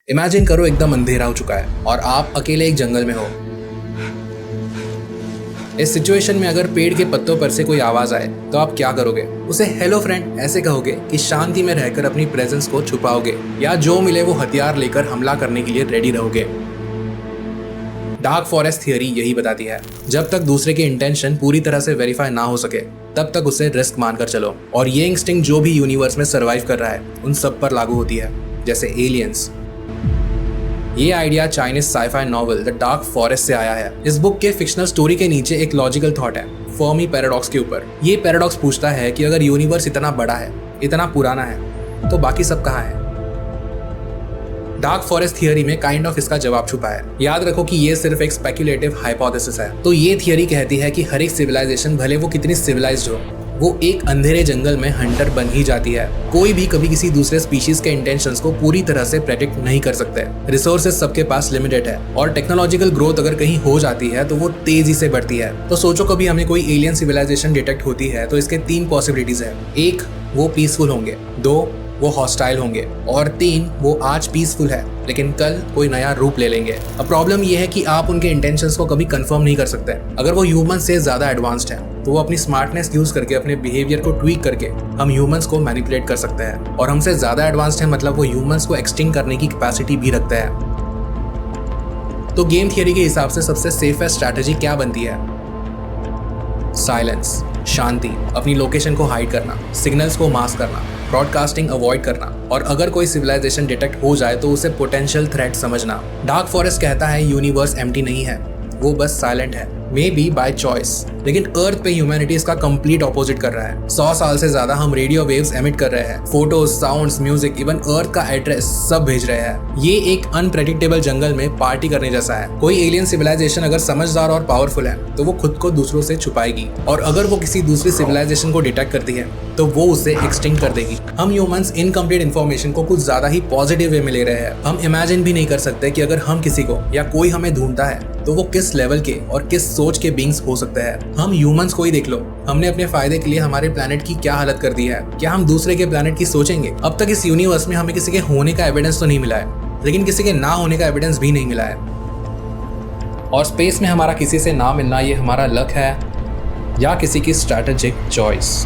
Imagine करो एकदम अंधेरा हो चुका है और आप अकेले एक जंगल में हो। इस सिचुएशन में अगर पेड़ के पत्तों पर से कोई आवाज आए तो आप क्या करोगे? उसे हेलो फ्रेंड ऐसे कहोगे कि शांति में रहकर अपनी प्रेजेंस को छुपाओगे, या जो मिले वो हथियार लेकर हमला करने के लिए रेडी रहोगे? डार्क फॉरेस्ट थियरी यही बताती है, जब तक दूसरे के इंटेंशन पूरी तरह से वेरीफाई ना हो सके तब तक उसे रिस्क मानकर चलो। और ये इंस्टिंक्ट जो भी यूनिवर्स में सर्वाइव कर रहा है उन सब पर लागू होती है, जैसे एलियंस। ये idea Chinese sci-fi novel The Dark Forest से आया है। इस बुक के फिक्शनल स्टोरी के नीचे एक लॉजिकल थॉट है, फर्मी पैराडॉक्स के ऊपर। ये पैराडॉक्स पूछता है कि अगर यूनिवर्स इतना बड़ा है, इतना पुराना है, तो बाकी सब कहाँ है? डार्क फॉरेस्ट थियरी में काइंड ऑफ इसका जवाब छुपा है। याद रखो कि ये सिर्फ एक स्पेक्युलेटिव हाइपोथेसिस है। तो ये थियरी कहती है कि हर एक सिविलाइजेशन, भले वो कितनी सिविलाइज्ड हो, वो एक अंधेरे जंगल में हंटर बन ही जाती है। कोई भी कभी किसी दूसरे स्पीशीज के इंटेंशंस को पूरी तरह से प्रेडिक्ट नहीं कर सकते। रिसोर्सेज सबके पास लिमिटेड है और टेक्नोलॉजिकल ग्रोथ अगर कहीं हो जाती है तो वो तेजी से बढ़ती है। तो सोचो कभी हमें कोई एलियन सिविलाइजेशन डिटेक्ट होती है तो इसके 3 पॉसिबिलिटीज है। 1, वो पीसफुल होंगे। 2, वो हॉस्टाइल होंगे। और 3, वो आज पीसफुल है लेकिन कल कोई नया रूप ले लेंगे। अब प्रॉब्लम ये है कि आप उनके इंटेंशंस को कभी कंफर्म नहीं कर सकते। अगर वो ह्यूमन से ज्यादा एडवांस्ड है तो वो अपनी स्मार्टनेस यूज करके, अपने बिहेवियर को ट्वीक करके हम ह्यूमंस को मैनिपुलेट कर सकते हैं। और हमसे ज्यादा एडवांस्ड है मतलब वो ह्यूमंस को एक्सटिंक्ट करने की कैपेसिटी भी रखते हैं। तो गेम थियरी के हिसाब से सबसे सेफेस्ट स्ट्रैटेजी क्या बनती है? साइलेंस, शांति, अपनी लोकेशन को हाइड करना, सिग्नल्स को मास्क करना, ब्रॉडकास्टिंग अवॉइड करना, और अगर कोई सिविलाइजेशन डिटेक्ट हो जाए तो उसे पोटेंशियल थ्रेट समझना। डार्क फॉरेस्ट कहता है यूनिवर्स एम्प्टी नहीं है, वो बस साइलेंट है, मे बी बाय चॉइस। लेकिन अर्थ पे ह्यूमैनिटी इसका कंप्लीट ऑपोजिट कर रहा है। 100 साल से ज्यादा हम रेडियो वेव्स एमिट कर रहे हैं, फोटोज, साउंड्स, म्यूजिक, इवन अर्थ का एड्रेस सब भेज रहे हैं। ये एक अनप्रेडिक्टेबल जंगल में पार्टी करने जैसा है। कोई एलियन सिविलाइजेशन अगर समझदार और पावरफुल है तो वो खुद को दूसरों से छुपाएगी, और अगर वो किसी दूसरी सिविलाइजेशन को डिटेक्ट करती है तो वो उसे एक्सटिंक्ट कर देगी। हम ह्यूमंस इनकम्प्लीट इन्फॉर्मेशन को कुछ ज्यादा ही पॉजिटिव वे में ले रहे हैं। हम इमेजिन भी नहीं कर सकते कि अगर हम किसी को या कोई हमें ढूंढता है तो वो किस लेवल के और किस सोच के बीइंग्स हो सकते हैं। हम ह्यूमंस को ही देख लो, हमने अपने फायदे के लिए हमारे प्लेनेट की क्या हालत कर दी है। क्या हम दूसरे के प्लेनेट की सोचेंगे? अब तक इस यूनिवर्स में हमें किसी के होने का एविडेंस तो नहीं मिला है, लेकिन किसी के ना होने का एविडेंस भी नहीं मिला है। और स्पेस में हमारा किसी से ना मिलना, ये हमारा लक है या किसी की स्ट्रैटेजिक चॉइस?